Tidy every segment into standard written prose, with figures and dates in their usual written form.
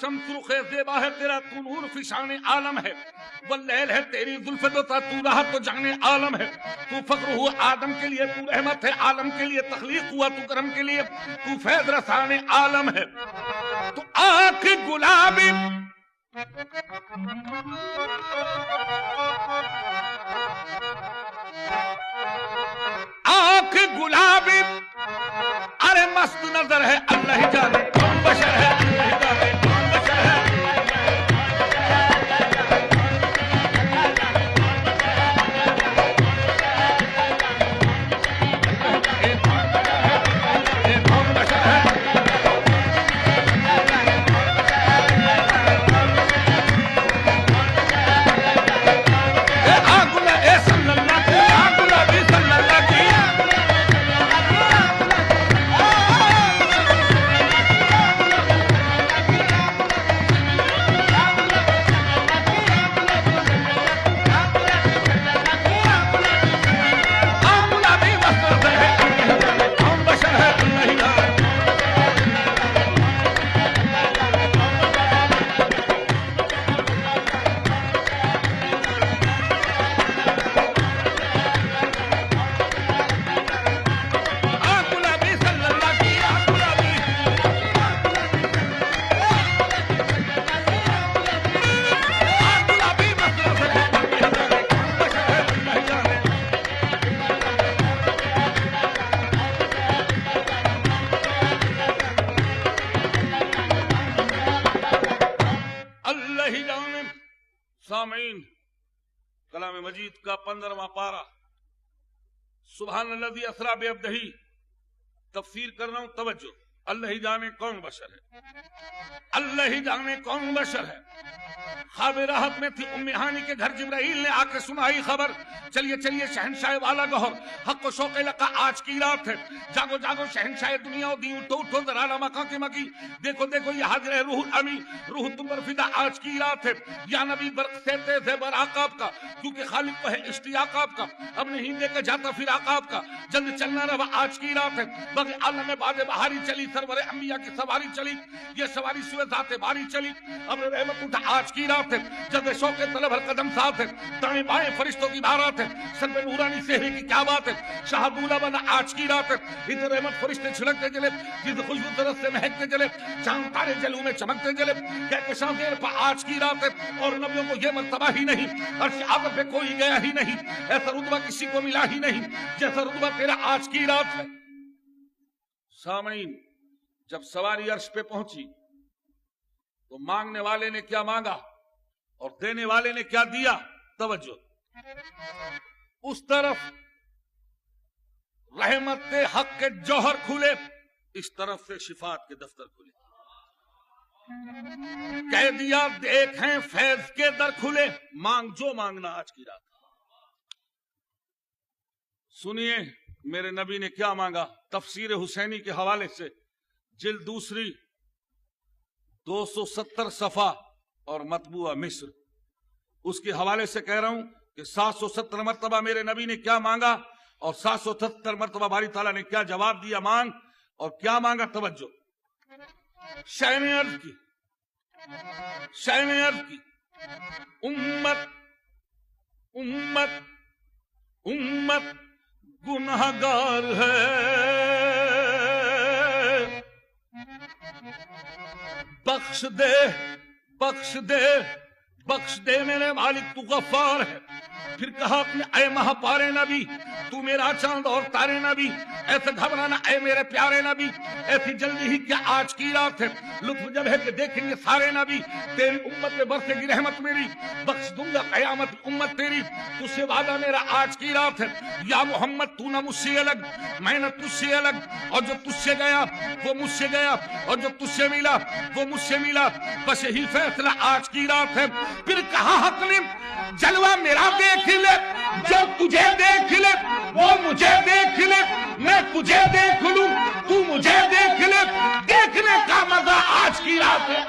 شمس رخ زیبا ہے تیرا تو نور فشان عالم ہے، واللیل ہے تیری زلف دوتا تو رہا تو جانے عالم ہے، تو فخر ہوا آدم کے لیے، تو رحمت ہے عالم کے لیے، تخلیق ہوا تو کرم کے لیے، تو فیض رسان عالم ہے، تو آنکھ گلابی آنکھ گلابی ارے مست نظر ہے، اللہ جانے کون بشر ہے، اللہ جانے کون بشر ہے، کون بشر ہے، صلی اللہ کی گلابی صلی اللہ کی سامعین، کلام مجید کا 15واں پارہ سبحان الذی اسری بعبدہ تفسیر کر رہا ہوں، توجہ، اللہ ہی جانے کون بشر ہے، اللہ ہی جانے کون بشر ہے۔ خواب راحت میں تھی ام ہانی کے گھر، جبرائیل نے آ کے سنائی خبر، چلیے چلیے شہنشاہ والا گہر، حق و شوق لقا آج کی رات ہے، جاگو جاگو شہنشاہ دنیا و دین، اٹھو اٹھو ذرا لمکا کے مکی، دیکھو دیکھو یہ حاضر ہے روح الامی، روح تم پر فدا آج کی رات ہے، یا نبی برق سے تیز ہے براق آپ کا، کیونکہ خالق کو ہے اشتیاق آپ کا، اب نہیں دیکھا جاتا فراق آپ کا، جلد چلنا رہا آج کی رات ہے، باقی عالم میں باز بہاری چلی، سرور انبیاء کی سواری چلی، یہ سواری سوئے ذات باری چلی، اب رحمت اٹھا آج کی رات ہے، جب شوق طلب ہر قدم ساتھ ہے، دائیں بائیں فرشتوں کی بارات ہے، سر پہ نورانی سہرے کی کیا بات ہے، شاہ دولا بنا آج کی رات ہے، ادھر رحمت فرشتے چھلکتے چلے، جس خوشبو درست سے مہکتے چلے، چاند تارے جلو میں چمکتے چلے، کہکشاں دیر پا آج کی رات ہے، اور نبیوں کو یہ مرتبہ ہی نہیں، عرش آدم پہ کوئی گیا ہی نہیں، ایسا رتبہ کسی کو ملا ہی نہیں جیسا رتبہ تیرا آج کی رات ہے۔ سامعین، جب سواری عرش پہ پہنچی تو مانگنے والے نے کیا مانگا اور دینے والے نے کیا دیا، توجہ، اس طرف رحمت حق کے جوہر کھلے، اس طرف سے شفاعت کے دفتر کھلے، کہہ دیا دیکھیں فیض کے در کھلے، مانگ جو مانگنا آج کی رات۔ سنیے میرے نبی نے کیا مانگا، تفسیر حسینی کے حوالے سے جلد دوسری 270 صفحہ اور مطبوعہ مصر، اس کے حوالے سے کہہ رہا ہوں کہ 770 مرتبہ میرے نبی نے کیا مانگا اور 770 مرتبہ باری تعالیٰ نے کیا جواب دیا، مانگ اور کیا مانگا، توجہ۔ شاہ نے عرض کی امت امت امت گنہگار ہے، بخش دے بخش دے بخش دے میرے مالک، تو غفار ہے۔ پھر کہا اپنے اے مہا پارے نبی، تو میرا چاند اور تارے نبی، ایسے گھبرانا اے میرے پیارے نبی، ایسی جلدی ہی کیا آج کی رات ہے، لطف جب ہے کہ دیکھیں گے سارے نبی، تیری امت میں برسے گی رحمت میری، بخش دوں گا قیامت امت تیری، تجھ سے وعدہ میرا آج کی رات ہے، یا محمد تو نہ مجھ سے الگ، میں نہ تجھ سے الگ، اور جو تجھ سے گیا وہ مجھ سے گیا، اور جو تجھ سے ملا وہ مجھ سے ملا، بس یہی فیصلہ آج کی رات ہے۔ پھر کہا حق نے جلوہ میرا دیکھ لے، جو تجھے دیکھ لے وہ مجھے دیکھ لے، میں تجھے دیکھ لوں تو مجھے دیکھ لے، دیکھنے کا مزہ آج کی رات ہے۔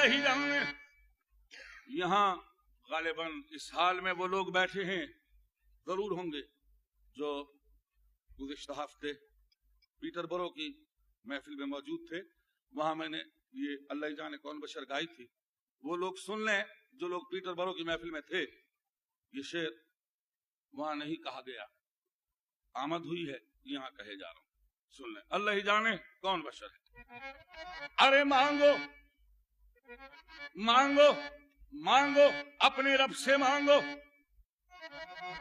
اللہ ہی جانے یہاں غالباً اس حال میں وہ لوگ بیٹھے ہیں ضرور ہوں گے جو گزشتہ ہفتے پیٹر برو کی محفل میں موجود تھے. وہاں میں نے یہ اللہ جانے کون بشر گائی تھی. وہ لوگ سن لیں جو لوگ پیٹر برو کی محفل میں تھے. یہ شعر وہاں نہیں کہا گیا, آمد ہوئی ہے, یہاں کہے جا رہا ہوں. سن لیں. اللہ ہی جانے کون بشر ہے. ارے مانگو مانگو مانگو اپنے رب سے مانگو,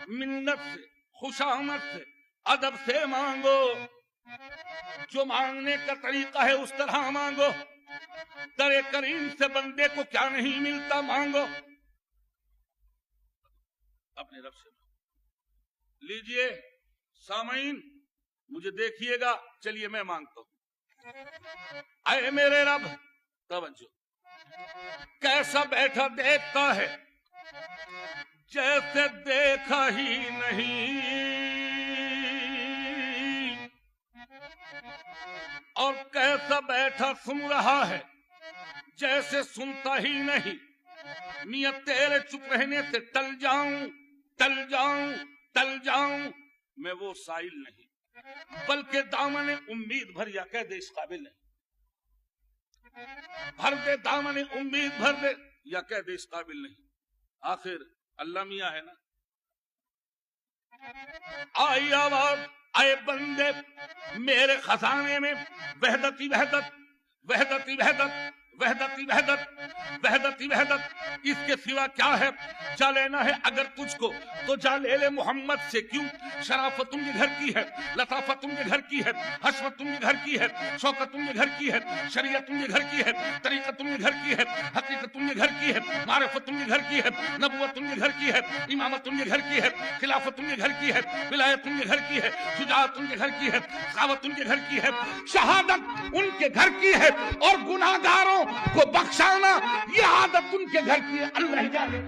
منت سے خوشامد سے ادب سے مانگو. جو مانگنے کا طریقہ ہے اس طرح مانگو. در کریم سے بندے کو کیا نہیں ملتا, مانگو اپنے رب سے. لیجئے سامعین مجھے دیکھیے گا, چلیے میں مانگتا ہوں. اے میرے رب, توجہ, کیسا بیٹھا دیکھتا ہے جیسے دیکھا ہی نہیں, اور کیسا بیٹھا سن رہا ہے جیسے سنتا ہی نہیں. میاں تیرے چپ رہنے سے ٹل جاؤں ٹل جاؤں ٹل جاؤں, میں وہ سائل نہیں بلکہ دامن امید بھر یا کہہ دے اس قابل نہیں. بھر دے دامن امید بھر دے یا کہہ دے اس قابل نہیں. آخر اللہ میاں ہے نا. آئی آواز, اے بندے میرے خزانے میں وحدتی وحدت وحدتی وحدت وحدتی وحدت وحدتی وحدت, اس کے سوا کیا ہے. جا لینا ہے اگر تجھ کو تو جا لے لے محمد سے. کیوں؟ شرافت تم کے گھر کی ہے, لطافت تم کے گھر کی ہے, حشمت تم کے گھر کی ہے, شوکت تم کے گھر کی ہے, شریعت تم کے گھر کی ہے, طریقت تم کے گھر کی ہے, حقیقت تم کے گھر کی ہے, معرفت تم کے گھر کی ہے, نبوت تم کے گھر کی ہے, امامت تم کے گھر کی ہے, خلافت تم کے گھر کی ہے, ولایت تم کے گھر کی ہے, شجاعت تم کے گھر کی ہے, سخاوت تم کے گھر کی ہے, شہادت ان کے گھر کی ہے, اور گناہگاروں کو بخشانا یہ عادت ان کے گھر کی ہے. اللہ جانے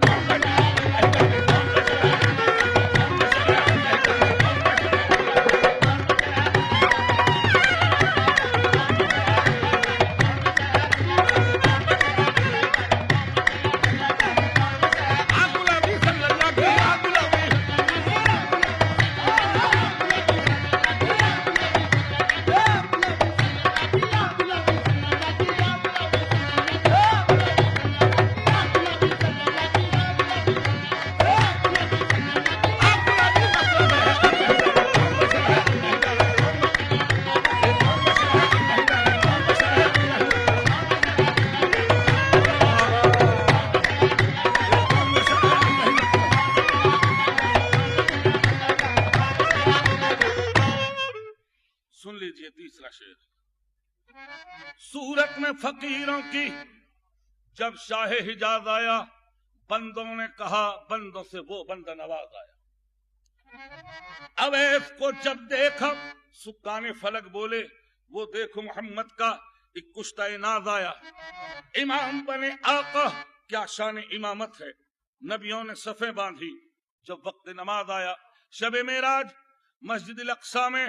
صورت میں فقیروں کی جب شاہ حجاز آیا, بندوں نے کہا بندوں سے وہ بندہ نواز آیا. اویس کو جب دیکھا سکان فلک بولے وہ دیکھو محمد کا ایک کشتہ ناز آیا. امام بنے آقا کیا شان امامت ہے. نبیوں نے صفیں باندھی جب وقت نماز آیا. شب معراج مسجد الاقصی میں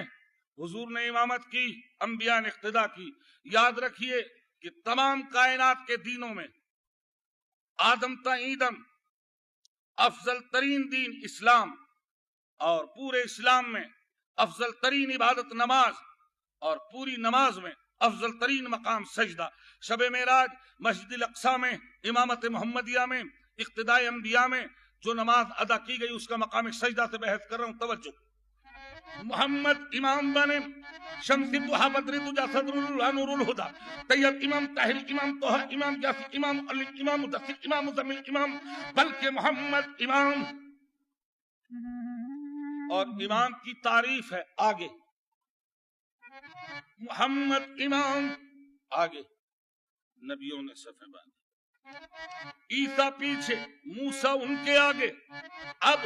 حضور نے امامت کی, انبیاء نے اقتدا کی. یاد رکھیے کہ تمام کائنات کے دینوں میں آدم تا ایدم افضل ترین دین اسلام, اور پورے اسلام میں افضل ترین عبادت نماز, اور پوری نماز میں افضل ترین مقام سجدہ. شب معراج مسجد الاقصی میں امامت محمدیہ میں اقتداء انبیاء میں جو نماز ادا کی گئی اس کا مقام سجدہ سے بحث کر رہا ہوں. توجہ, محمد امام بنے, شمس الضحیٰ بدر الدجیٰ صدر اللہ نور الہدیٰ, طیب امام, طاہر امام, طہ امام, یاسر امام, علی امام, مدثر امام, مزمل امام, بلکہ محمد امام. اور امام کی تعریف ہے آگے, محمد امام آگے. نبیوں نے صفیں باندھی, عیسیٰ پیچھے, موسیٰ ان کے آگے. اب